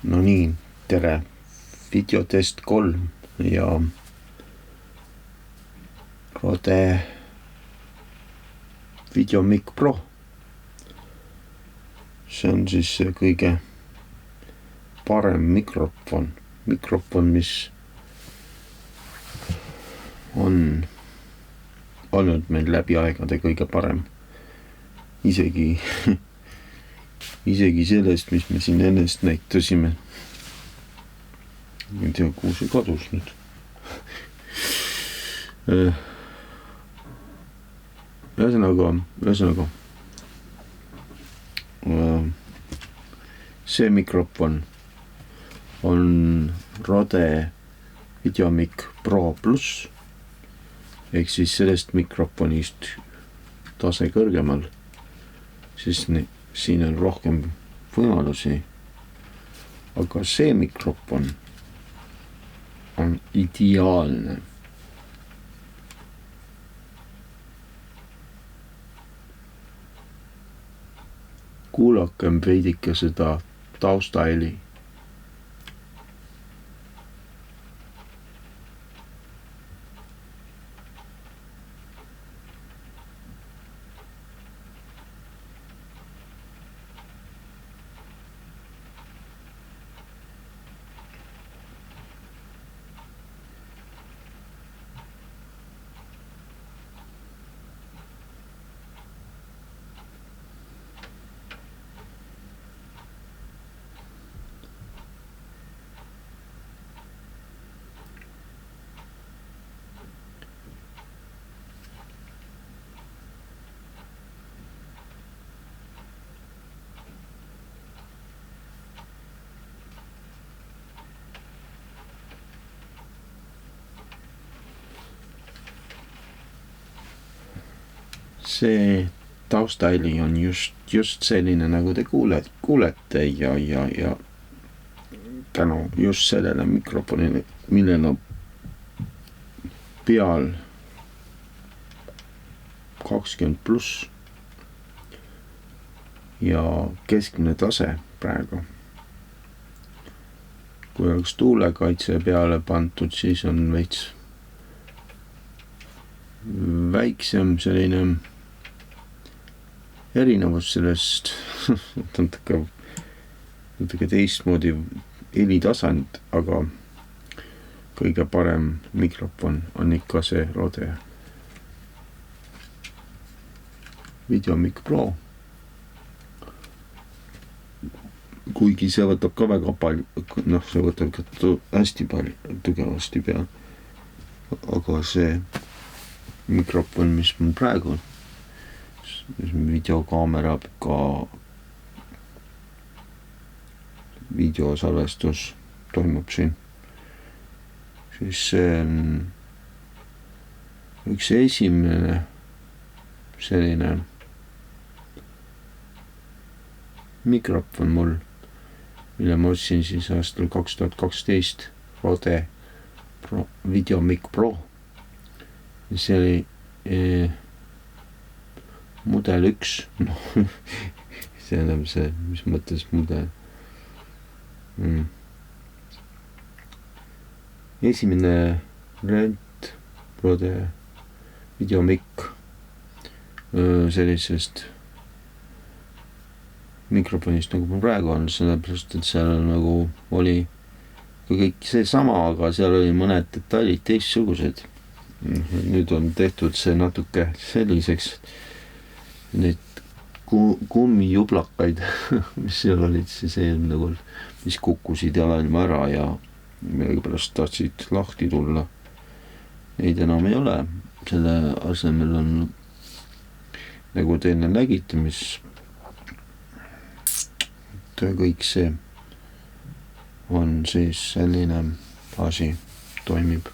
No nii, tere, videotest 3 ja Rode VideoMic Pro. See on siis kõige parem mikrofon, mis on olnud meil läbi aegade kõige parem. Isegi sellest, mis me siin ennest näitasime. Ma ei tea, kuhu see kadus nüüd. Ühesõnaga, see mikrofon on Rode VideoMic Pro Plus ehk siis sellest mikrofonist tase kõrgemal, siis siin on rohkem võimalusi, aga see mikrofon on ideaalne. Kuulakem veidike seda taustaheli. See taustaheli on just selline, nagu te kuulete ja tänu just sellele mikrofonile, millel on peal 20+ ja keskmine tase praegu. Kui oleks tuulekaitse peale pandud, siis on veits väiksem selline erinevus sellest natuke teistmoodi helitasand, aga kõige parem mikrofon on ikka see Rode VideoMic Pro. Kuigi see võtab ka väga palju, see võtab ka hästi palju tugevasti peal. Aga see mikrofon, mis mul praegu on, videokaamera ka videosalvestus toimub siin, siis see on üks esimene selline mikrofon mul, mille ma ostsin siis aastal 2012 Rode VideoMic Pro. See oli mudel 1, see on see, mis mõttes mudel. Esimene rent Rode VideoMic sellisest mikrofonist, nagu mul praegu on, sellepärast, et seal nagu oli kõik see sama, aga seal oli mõned detailid teistsugused. Nüüd on tehtud see natuke selliseks, neid kummijublakaid, mis seal olid siis eelmine kord, mis kukkusid jalilma ära ja millegipärast tahtsid lahti tulla. Neid enam ei ole, selle asemel on, nagu te enne nägite, mis kõik see on siis selline asi, toimib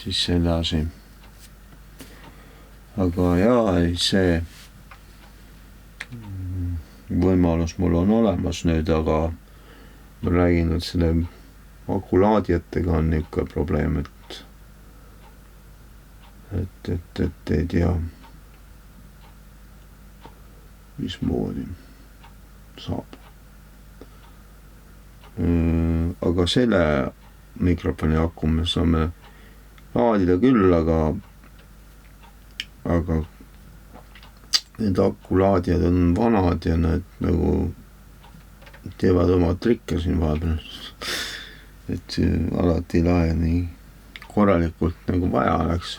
siis selle asi. Aga jaa, see võimalus mul on olemas nüüd, aga ma räägin, et selle akulaadijatega on niisugune probleem, et ei tea, mismoodi saab. aga selle mikrofoni aku me saame laadida küll, aga need akulaadijad on vanad ja need nagu teevad oma trikke siin vahepeal. Et alati ei lae nii korralikult nagu vaja oleks.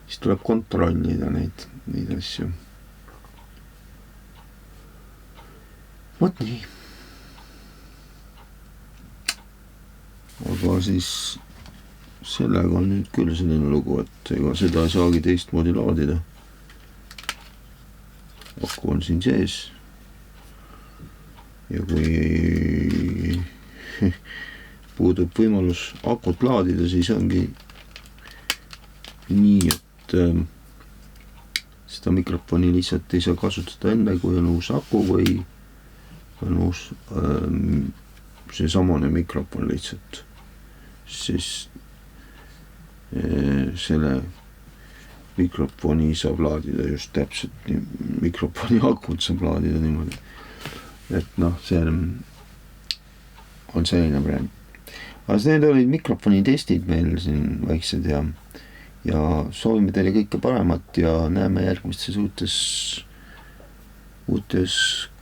Siis tuleb kontrollida neid asju. Vot nii. Aga siis sellega on nüüd küll selline lugu, et ega seda ei saagi teistmoodi laadida. Aku on siin sees. Ja kui puudub võimalus akut laadida, siis ongi nii, et seda mikrofoni lihtsalt ei saa kasutada enne, kui on uus aku või on uus see samane mikrofon lihtsalt. Siis selle mikrofoni saab laadida just täpselt nii, mikrofoni akut saab laadida niimoodi. Et noh, see on selline brand. Aga need olid mikrofoni testid meil siin väiksed ja soovime teile kõike paremat ja näeme järgmistes uutes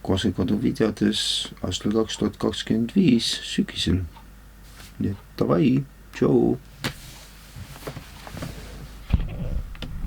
Kosekodu videodes aastal 2025 sügisel. Nii et davai, tšau!